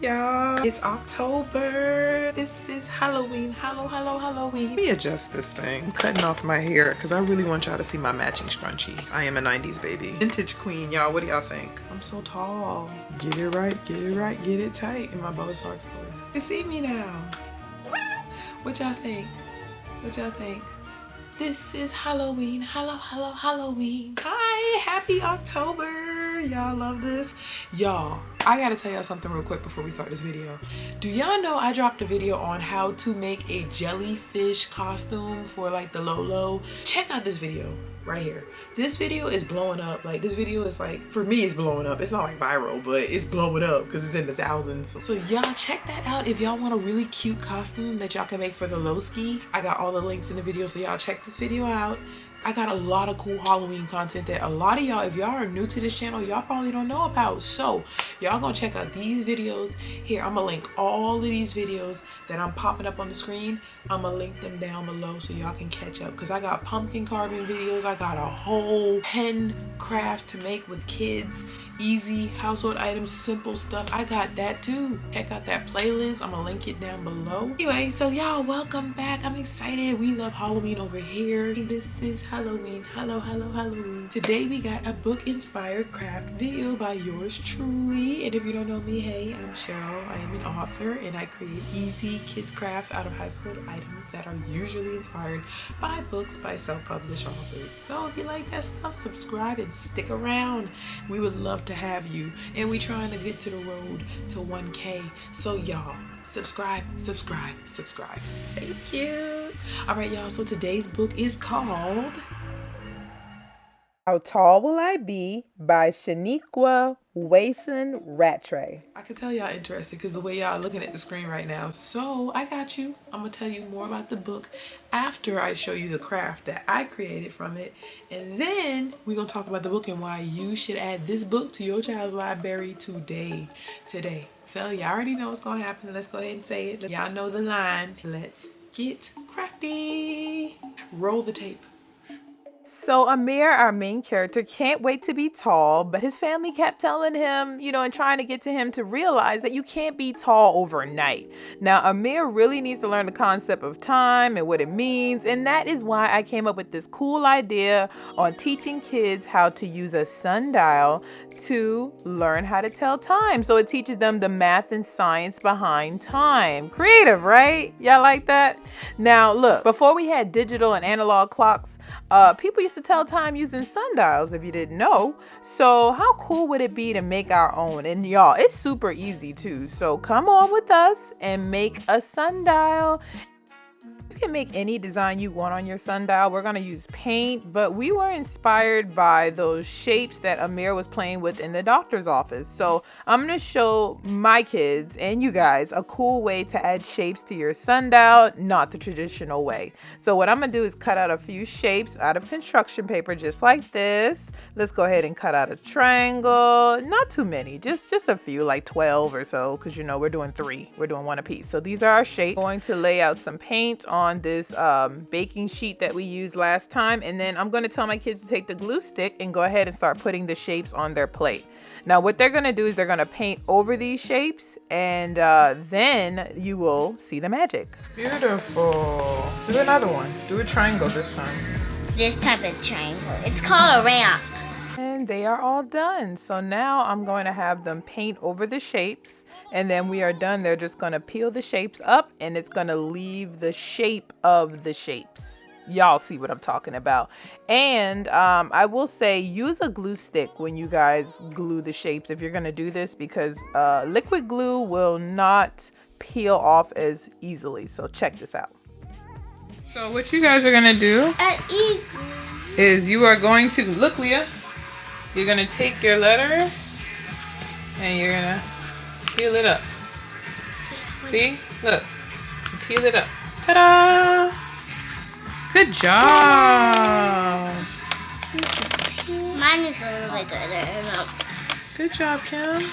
y'all. It's October. This is Halloween. Halloween. Let me adjust this thing. I'm cutting off my hair because I really want y'all to see my matching scrunchies. I am a 90s baby. Vintage queen, y'all. What do y'all think? I'm so tall. Get it right, get it right, get it tight in my Botox voice. You see me now. What y'all think? What y'all think? This is Halloween. Halloween. Hi, happy October. Y'all love this. Y'all, I gotta tell y'all something real quick before we start this video. Do y'all know I dropped a video on how to make a jellyfish costume for like the Lolo? Check out this video right here. This video is blowing up. Like, this video is like, for me, it's blowing up. It's not like viral, but it's blowing up because it's in the thousands. So y'all check that out if y'all want a really cute costume that y'all can make for the Lowski. I got all the links in the video, so y'all check this video out. I got a lot of cool Halloween content that a lot of y'all, if y'all are new to this channel, y'all probably don't know about. So y'all gonna check out these videos here. I'm gonna link all of these videos that I'm popping up on the screen. I'm gonna link them down below so y'all can catch up, because I got pumpkin carving videos. I got a whole pen crafts to make with kids, easy household items, simple stuff. I got that too. Check out that playlist. I'm gonna link it down below. Anyway, so y'all, welcome back. I'm excited. We love Halloween over here. This is Halloween. Halloween. Today we got a book inspired craft video by yours truly. And if you don't know me, hey, I'm Cheryl. I am an author and I create easy kids crafts out of household items that are usually inspired by books by self-published authors. So if you like that stuff, subscribe and stick around. We would love to have you, and we trying to get to the road to 1K. So y'all, subscribe. Thank you. All right, y'all, so today's book is called How Tall Will I Be by Shanequa Waison-Rattray. I can tell y'all interested because the way y'all looking at the screen right now. So I got you. I'm gonna tell you more about the book after I show you the craft that I created from it, and then we're gonna talk about the book and why you should add this book to your child's library today. So y'all already know what's gonna happen. Let's go ahead and say it. Y'all know the line. Let's get crafty. Roll the tape. So Amir, our main character, can't wait to be tall, but his family kept telling him, and trying to get to him to realize that you can't be tall overnight. Now, Amir really needs to learn the concept of time and what it means, and that is why I came up with this cool idea on teaching kids how to use a sundial to learn how to tell time. So it teaches them the math and science behind time. Creative, right? Y'all like that? Now, look, before we had digital and analog clocks, people used to tell time using sundials, if you didn't know. So how cool would it be to make our own? And y'all, it's super easy too. So come on with us and make a sundial. You can make any design you want on your sundial. We're going to use paint, but we were inspired by those shapes that Amir was playing with in the doctor's office. So I'm going to show my kids and you guys a cool way to add shapes to your sundial, not the traditional way. So what I'm going to do is cut out a few shapes out of construction paper, just like this. Let's go ahead and cut out a triangle. Not too many, just a few, like 12 or so, because we're doing 3. We're doing 1 apiece. So these are our shapes. I'm going to lay out some paint on this baking sheet that we used last time, and then I'm going to tell my kids to take the glue stick and go ahead and start putting the shapes on their plate. Now what they're going to do is they're going to paint over these shapes, and then you will see the magic. Beautiful. Do another one. Do a triangle this time. This type of triangle. It's called a ramp. And they are all done. So now I'm going to have them paint over the shapes, and then we are done. They're just going to peel the shapes up, and it's going to leave the shape of the shapes. Y'all see what I'm talking about. And I will say, use a glue stick when you guys glue the shapes if you're going to do this, because liquid glue will not peel off as easily. So check this out. So what you guys are going to do is you are going to, look, Leah, you're going to take your letter and you're going to peel it up. See? Look. Peel it up. Ta-da! Good job! Mine is a little bit good. Good job, Kim.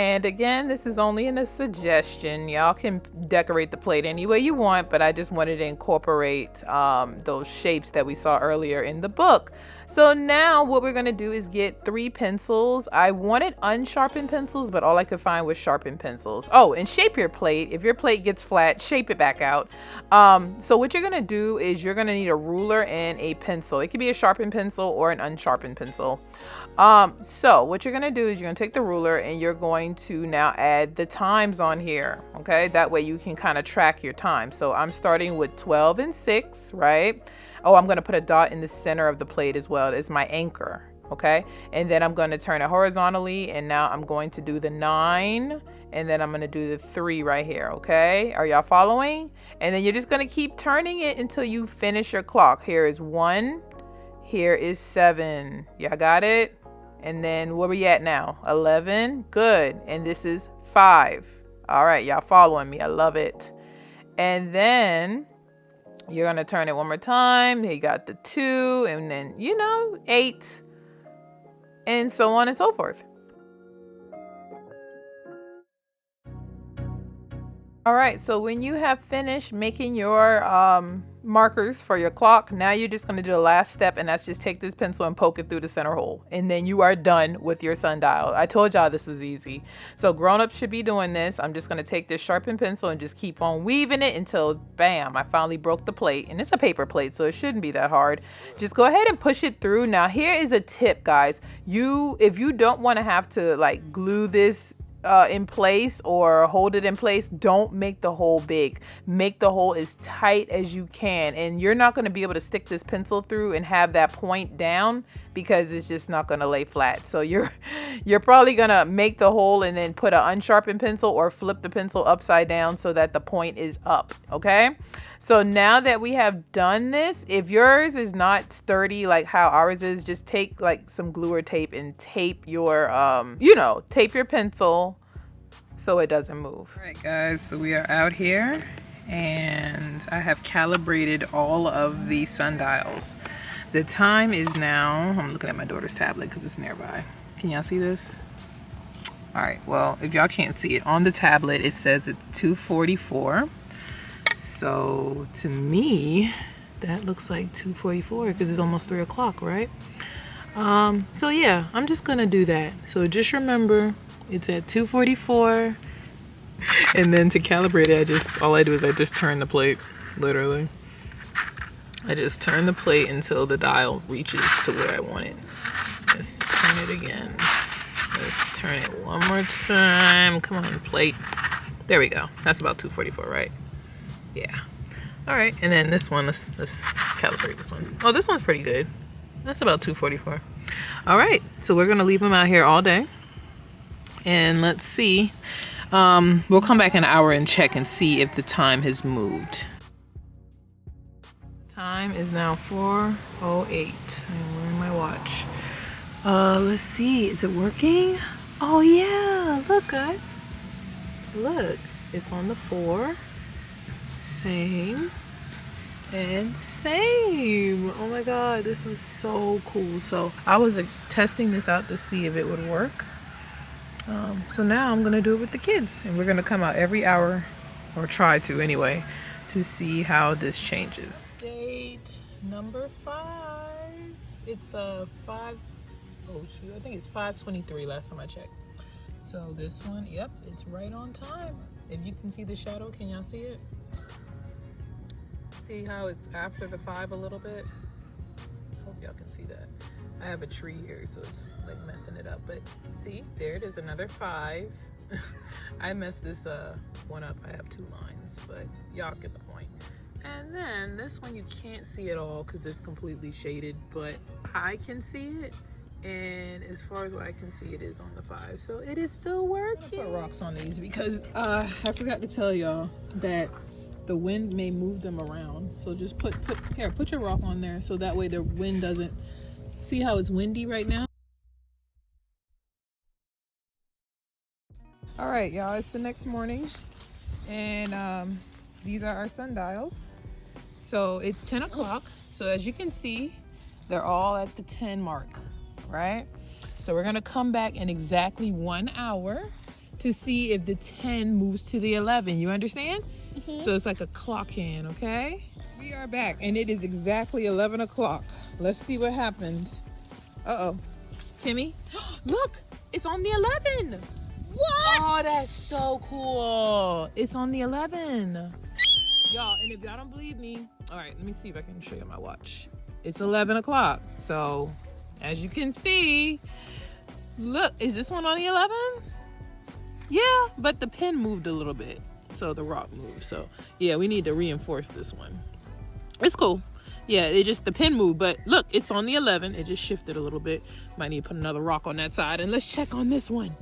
And again, this is only in a suggestion. Y'all can decorate the plate any way you want, but I just wanted to incorporate those shapes that we saw earlier in the book. So now what we're gonna do is get 3 pencils. I wanted unsharpened pencils, but all I could find was sharpened pencils. Oh, and shape your plate. If your plate gets flat, shape it back out. So what you're gonna do is you're gonna need a ruler and a pencil. It could be a sharpened pencil or an unsharpened pencil. So what you're gonna do is you're gonna take the ruler and you're going to now add the times on here. Okay, that way you can kind of track your time. So I'm starting with 12 and 6, right? Oh, I'm gonna put a dot in the center of the plate as well. It's my anchor. Okay, and then I'm going to turn it horizontally, and now I'm going to do the 9, and then I'm going to do the 3 right here. Okay, are y'all following? And then you're just going to keep turning it until you finish your clock. Here is 1, here is 7. Y'all got it? And then where we at now? 11. Good. And this is 5. All right, y'all following me? I love it. And then you're going to turn it one more time. You got the 2, and then 8. And so on and so forth. All right, so when you have finished making your markers for your clock, now you're just going to do the last step, and that's just take this pencil and poke it through the center hole, and then you are done with your sundial. I told y'all this was easy. So grown-ups should be doing this. I'm just going to take this sharpened pencil and just keep on weaving it until bam, I finally broke the plate. And it's a paper plate, so it shouldn't be that hard. Just go ahead and push it through. Now here is a tip, guys. If you don't want to have to like glue this in place or hold it in place, don't make the hole big. Make the hole as tight as you can, and you're not going to be able to stick this pencil through and have that point down because it's just not going to lay flat. So you're probably going to make the hole and then put an unsharpened pencil or flip the pencil upside down so that the point is up. Okay, so now that we have done this, if yours is not sturdy like how ours is, just take like some glue or tape and tape your tape your pencil so it doesn't move. All right, guys, so we are out here and I have calibrated all of the sundials. The time is now, I'm looking at my daughter's tablet because it's nearby. Can y'all see this? All right, well, if y'all can't see it, on the tablet it says it's 2:44. So to me, that looks like 2:44 because it's almost 3 o'clock, right? So yeah, I'm just gonna do that. So just remember, it's at 2:44, and then to calibrate it, all I do is I just turn the plate, literally. I just turn the plate until the dial reaches to where I want it. Let's turn it again. Let's turn it one more time. Come on, plate. There we go. That's about 2:44, right? Yeah. All right, and then this one, let's calibrate this one. Oh, this one's pretty good. That's about 2:44. All right, so we're gonna leave them out here all day, and let's see. We'll come back in an hour and check and see if the time has moved. Time is now 4:08. I'm wearing my watch. Let's see, is it working? Oh yeah, look guys. Look, it's on the 4. Same and same. Oh my god, this is so cool. So I was testing this out to see if it would work. So now I'm gonna do it with the kids, and we're gonna come out every hour, or try to anyway, to see how this changes. Date number 5. It's 5. Oh shoot, I think it's 5:23 last time I checked. So this one, yep, it's right on time. If you can see the shadow, can y'all see it? See how it's after the 5 a little bit? Hope y'all can see that. I have a tree here, so it's like messing it up, but see, there it is, another 5. I messed this one up. I have 2 lines, but y'all get the point. And then this one you can't see at all because it's completely shaded, but I can see it. And as far as what I can see, it is on the 5, so it is still working. I'm gonna put rocks on these because I forgot to tell y'all that the wind may move them around. So just put your rock on there so that way the wind doesn't. See how it's windy right now? All right, y'all, it's the next morning, and these are our sundials. So it's 10 o'clock. So as you can see, they're all at the 10 mark. Right? So we're gonna come back in exactly 1 hour to see if the 10 moves to the 11. You understand? So it's like a clock hand, okay? We are back and it is exactly 11 o'clock. Let's see what happens. Uh-oh. Kimmy, look, it's on the 11. What? Oh, that's so cool. It's on the 11. Y'all, and if y'all don't believe me, all right, let me see if I can show you my watch. It's 11 o'clock. So as you can see, look, is this one on the 11? Yeah, but the pin moved a little bit. So the rock moved. So yeah, we need to reinforce this one. It's cool. Yeah, the pin moved, but look, it's on the 11. It just shifted a little bit. Might need to put another rock on that side. And let's check on this one.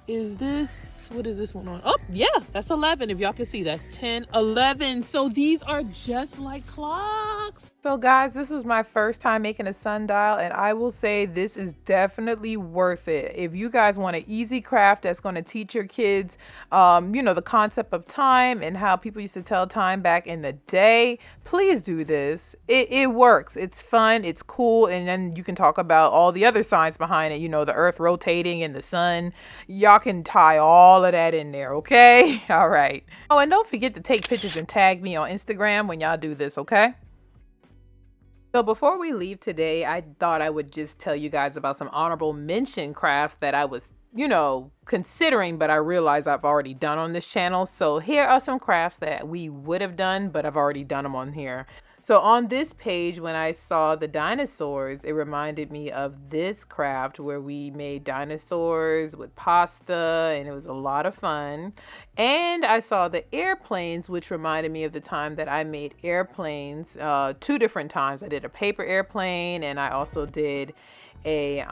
What is this one on? Oh, yeah, that's 11. If y'all can see, that's 10, 11. So these are just like clocks. So guys, this was my first time making a sundial, and I will say this is definitely worth it. If you guys want an easy craft that's going to teach your kids, you know, the concept of time and how people used to tell time back in the day, please do this. It works. It's fun. It's cool. And then you can talk about all the other science behind it. You know, the earth rotating and the sun. Y'all can tie all of that in there, okay? All right. Oh, and don't forget to take pictures and tag me on Instagram when y'all do this, okay? So before we leave today, I thought I would just tell you guys about some honorable mention crafts that I was, you know, considering, but I realized I've already done on this channel. So here are some crafts that we would have done, but I've already done them on here. So on this page, when I saw the dinosaurs, it reminded me of this craft where we made dinosaurs with pasta, and it was a lot of fun. And I saw the airplanes, which reminded me of the time that I made airplanes 2 different times. I did a paper airplane, and I also did a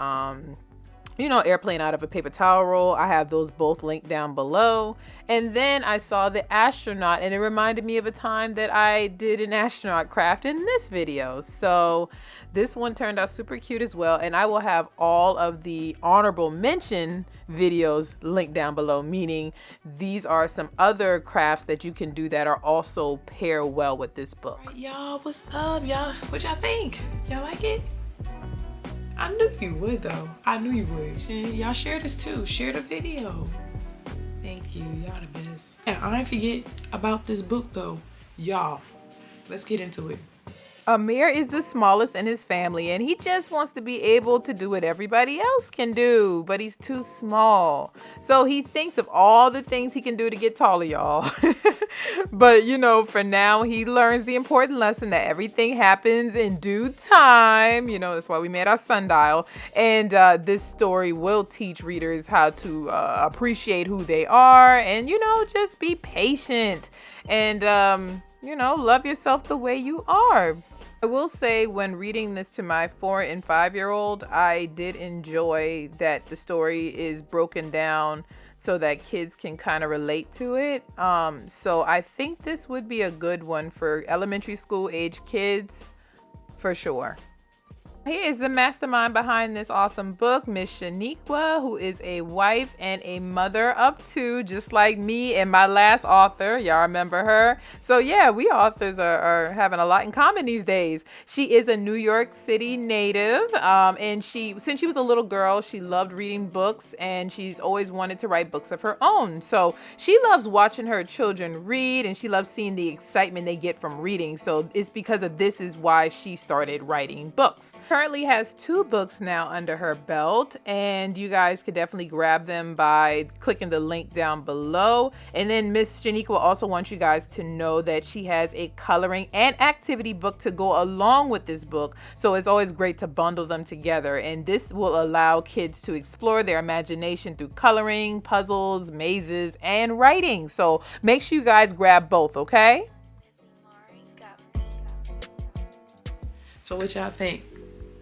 you know, airplane out of a paper towel roll. I have those both linked down below. And then I saw the astronaut, and it reminded me of a time that I did an astronaut craft in this video. So this one turned out super cute as well. And I will have all of the honorable mention videos linked down below, meaning these are some other crafts that you can do that are also pair well with this book. All right, y'all, what's up, y'all? What y'all think? Y'all like it? I knew you would, though. I knew you would. Y'all share this too. Share the video. Thank you. Y'all the best. Yeah, I didn't forget about this book, though. Y'all, let's get into it. Amir is the smallest in his family, and he just wants to be able to do what everybody else can do, but he's too small. So he thinks of all the things he can do to get taller, y'all. But, you know, for now, he learns the important lesson that everything happens in due time. You know, that's why we made our sundial. And this story will teach readers how to appreciate who they are and, you know, just be patient and, you know, love yourself the way you are. I will say when reading this to my 4 and 5-year-old, I did enjoy that the story is broken down so that kids can kind of relate to it. So I think this would be a good one for elementary school age kids for sure. Here is the mastermind behind this awesome book, Miss Shanequa, who is a wife and a mother of 2, just like me and my last author. Y'all remember her? So yeah, we authors are having a lot in common these days. She is a New York City native, and since she was a little girl, she loved reading books, and she's always wanted to write books of her own. So she loves watching her children read, and she loves seeing the excitement they get from reading. So it's because of this is why she started writing books. Currently has 2 books now under her belt, and you guys could definitely grab them by clicking the link down below. And then Miss Shanequa also wants you guys to know that she has a coloring and activity book to go along with this book, so it's always great to bundle them together, and this will allow kids to explore their imagination through coloring, puzzles, mazes, and writing. So make sure you guys grab both, okay? So what y'all think?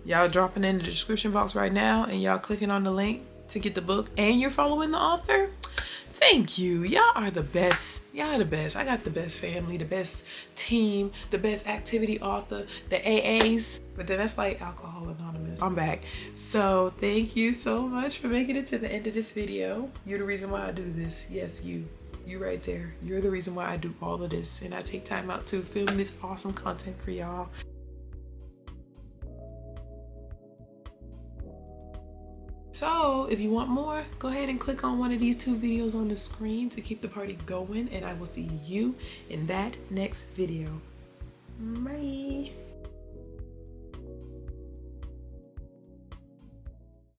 Y'all dropping in the description box right now and y'all clicking on the link to get the book and you're following the author? Thank you. Y'all are the best. Y'all are the best. I got the best family, the best team, the best activity author, the AAs. But then that's like Alcohol Anonymous. I'm back. So thank you so much for making it to the end of this video. You're the reason why I do this. Yes, you right there. You're the reason why I do all of this. And I take time out to film this awesome content for y'all. So if you want more, go ahead and click on one of these 2 videos on the screen to keep the party going, and I will see you in that next video. Bye.